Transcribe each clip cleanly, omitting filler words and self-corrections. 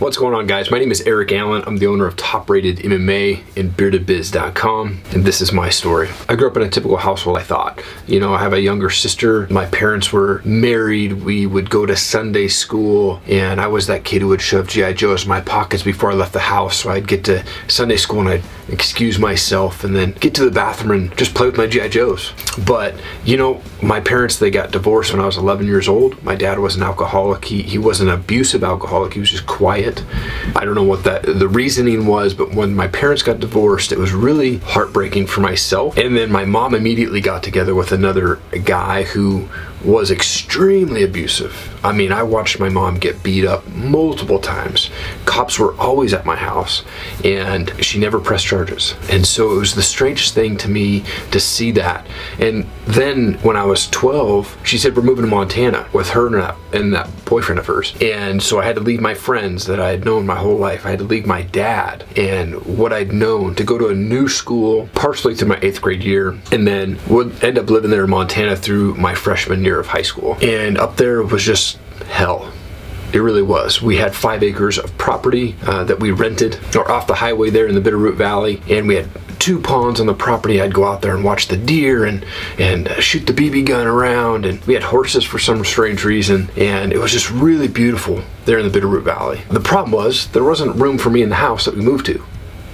What's going on, guys? My name is Erik Allen. I'm the owner of Top Rated MMA and BeardedBiz.com, and this is my story. I grew up in a typical household, I thought. You know, I have a younger sister. My parents were married. We would go to Sunday school, and I was that kid who would shove G.I. Joes in my pockets before I left the house. So I'd get to Sunday school and I'd excuse myself and then get to the bathroom and just play with my G.I. Joes. But, you know, my parents, they got divorced when I was 11 years old. My dad was an alcoholic. He wasn't an abusive alcoholic. He was just quiet. I don't know what the reasoning was, but when my parents got divorced, it was really heartbreaking for myself. And then my mom immediately got together with another guy who was extremely abusive. I mean, I watched my mom get beat up multiple times. Cops were always at my house, and she never pressed charges. And so it was the strangest thing to me to see that. And then when I was 12, she said we're moving to Montana with her and that boyfriend of hers. And so I had to leave my friends that I had known my whole life. I had to leave my dad and what I'd known to go to a new school, partially through my 8th grade year, and then would end up living there in Montana through my freshman year of high school. And up there was just hell. It really was. We had 5 acres of property that we rented or off the highway there in the Bitterroot Valley, and we had 2 ponds on the property. I'd go out there and watch the deer and shoot the BB gun around, and we had horses for some strange reason, and it was just really beautiful there in the Bitterroot Valley. The problem was there wasn't room for me in the house that we moved to.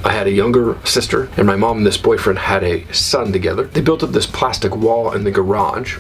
I had a younger sister, and my mom and this boyfriend had a son together. They built up this plastic wall in the garage.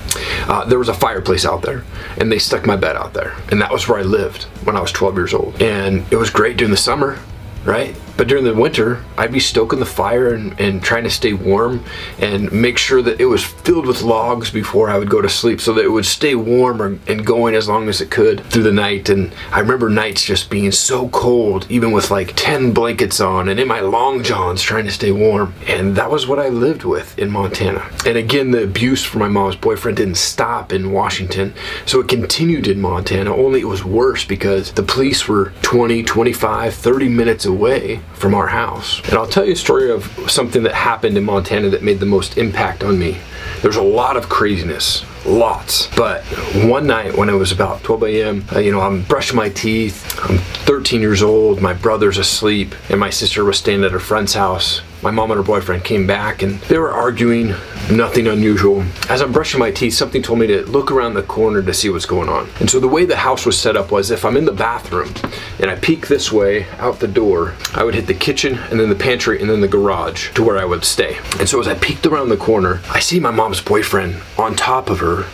There was a fireplace out there, and they stuck my bed out there. And that was where I lived when I was 12 years old. And it was great during the summer, right? But during the winter, I'd be stoking the fire and trying to stay warm and make sure that it was filled with logs before I would go to sleep so that it would stay warm and going as long as it could through the night. And I remember nights just being so cold, even with like 10 blankets on and in my long johns trying to stay warm. And that was what I lived with in Montana. And again, the abuse from my mom's boyfriend didn't stop in Washington, so it continued in Montana, only it was worse because the police were 20, 25, 30 minutes away from our house. And I'll tell you a story of something that happened in Montana that made the most impact on me. There's a lot of craziness, lots. But one night when it was about 12 a.m., you know, I'm brushing my teeth, I'm 13 years old, my brother's asleep, and my sister was staying at her friend's house. My mom and her boyfriend came back and they were arguing, nothing unusual. As I'm brushing my teeth, something told me to look around the corner to see what's going on. And so the way the house was set up was if I'm in the bathroom and I peek this way out the door, I would hit the kitchen and then the pantry and then the garage to where I would stay. And so as I peeked around the corner, I see my mom's boyfriend on top of her,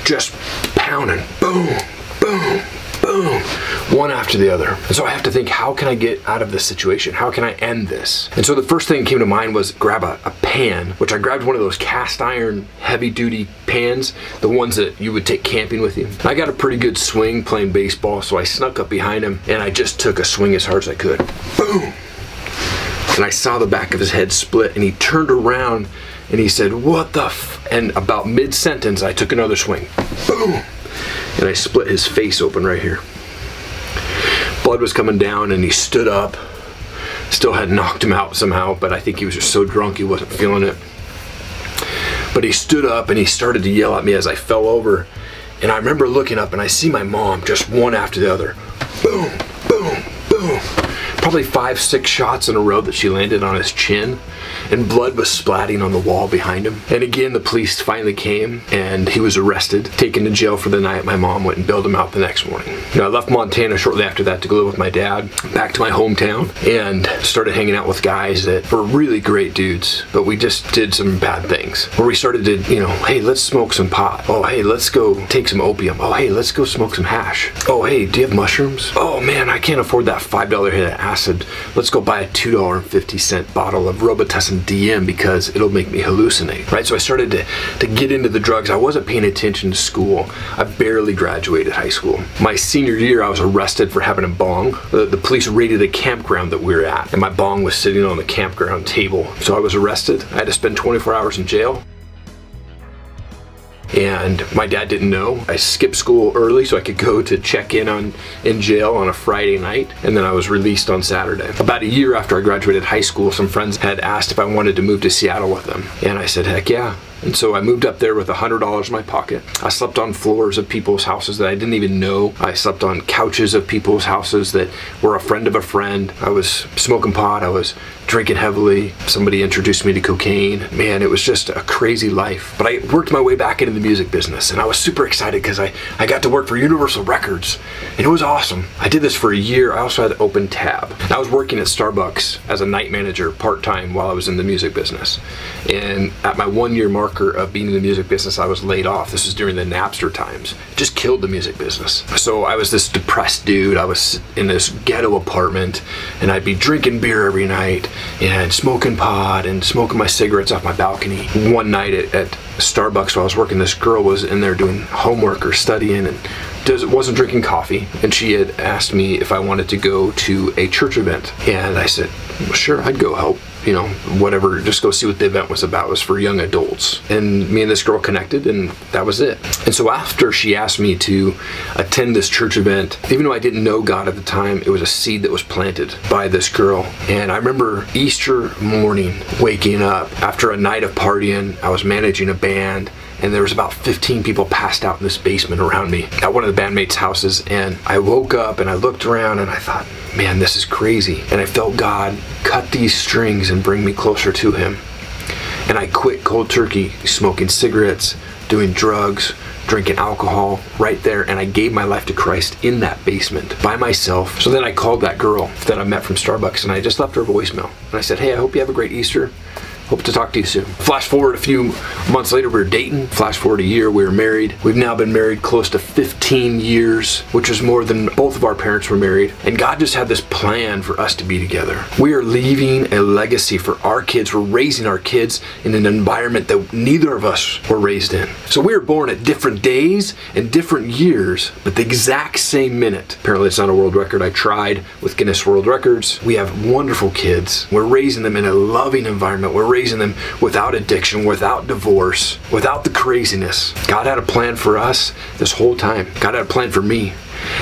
just pounding, boom, boom, boom, one after the other. And so I have to think, how can I get out of this situation? How can I end this? And so the first thing that came to mind was grab a pan, which I grabbed one of those cast iron heavy duty pans, the ones that you would take camping with you. I got a pretty good swing playing baseball, so I snuck up behind him and I just took a swing as hard as I could. Boom! And I saw the back of his head split, and he turned around and he said, "What the f-" And about mid-sentence, I took another swing. Boom! And I split his face open right here. Blood was coming down and he stood up. Still had knocked him out somehow, but I think he was just so drunk he wasn't feeling it. But he stood up and he started to yell at me as I fell over. And I remember looking up and I see my mom just one after the other. Boom, boom, boom. Probably 5, 6 shots in a row that she landed on his chin, and blood was splatting on the wall behind him. And again, the police finally came and he was arrested, taken to jail for the night. My mom went and bailed him out the next morning. Now, I left Montana shortly after that to go live with my dad back to my hometown and started hanging out with guys that were really great dudes, but we just did some bad things where we started to, you know, hey, let's smoke some pot. Oh, hey, let's go take some opium. Oh, hey, let's go smoke some hash. Oh, hey, do you have mushrooms? Oh man, I can't afford that $5 hit of acid. Let's go buy a $2.50 bottle of Robitussin DM because it'll make me hallucinate, right? So I started to get into the drugs. I wasn't paying attention to school. I barely graduated high school. My senior year, I was arrested for having a bong. The police raided a campground that we were at, and my bong was sitting on the campground table. So I was arrested. I had to spend 24 hours in jail. And my dad didn't know. I skipped school early so I could go to check in jail on a Friday night, and then I was released on Saturday. About a year after I graduated high school, some friends had asked if I wanted to move to Seattle with them, and I said, heck yeah. And so I moved up there with $100 in my pocket. I slept on floors of people's houses that I didn't even know. I slept on couches of people's houses that were a friend of a friend. I was smoking pot. I was drinking heavily. Somebody introduced me to cocaine. Man, it was just a crazy life. But I worked my way back into the music business, and I was super excited because I got to work for Universal Records, and it was awesome. I did this for a year. I also had an open tab. And I was working at Starbucks as a night manager part-time while I was in the music business. And at my 1-year marker of being in the music business, I was laid off. This was during the Napster times. It just killed the music business. So I was this depressed dude. I was in this ghetto apartment, and I'd be drinking beer every night and smoking pot and smoking my cigarettes off my balcony. One night at Starbucks while I was working, this girl was in there doing homework or studying and wasn't drinking coffee, and she had asked me if I wanted to go to a church event, and I said, well, sure, I'd go help. You know, whatever, just go see what the event was about. It was for young adults. And me and this girl connected, and that was it. And so after she asked me to attend this church event, even though I didn't know God at the time, it was a seed that was planted by this girl. And I remember Easter morning waking up after a night of partying. I was managing a band, and there was about 15 people passed out in this basement around me at one of the bandmates' houses. And I woke up and I looked around and I thought, man, this is crazy. And I felt God cut these strings and bring me closer to Him. And I quit cold turkey, smoking cigarettes, doing drugs, drinking alcohol right there, and I gave my life to Christ in that basement by myself. So then I called that girl that I met from Starbucks, and I just left her a voicemail. And I said, hey, I hope you have a great Easter. Hope to talk to you soon. Flash forward a few months later, we were dating. Flash forward a year, we were married. We've now been married close to 15 years, which is more than both of our parents were married. And God just had this plan for us to be together. We are leaving a legacy for our kids. We're raising our kids in an environment that neither of us were raised in. So we were born at different days and different years, but the exact same minute. Apparently it's not a world record. I tried with Guinness World Records. We have wonderful kids. We're raising them in a loving environment. We're raising them without addiction, without divorce, without the craziness. God had a plan for us this whole time. God had a plan for me.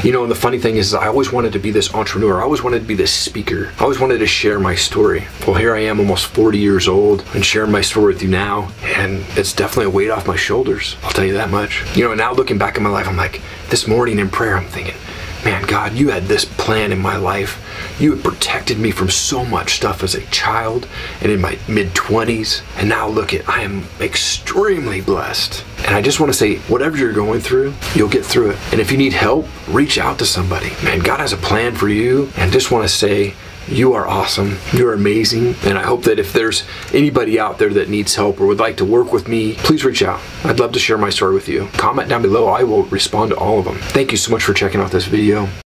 You know, and the funny thing is I always wanted to be this entrepreneur. I always wanted to be this speaker. I always wanted to share my story. Well, here I am almost 40 years old and sharing my story with you now, and it's definitely a weight off my shoulders. I'll tell you that much. You know, and now looking back in my life, I'm like, this morning in prayer, I'm thinking, man, God, you had this plan in my life. You had protected me from so much stuff as a child and in my mid-20s. And now look at, I am extremely blessed. And I just want to say, whatever you're going through, you'll get through it. And if you need help, reach out to somebody. Man, God has a plan for you. And I just want to say, you are awesome. You're amazing. And I hope that if there's anybody out there that needs help or would like to work with me, please reach out. I'd love to share my story with you. Comment down below. I will respond to all of them. Thank you so much for checking out this video.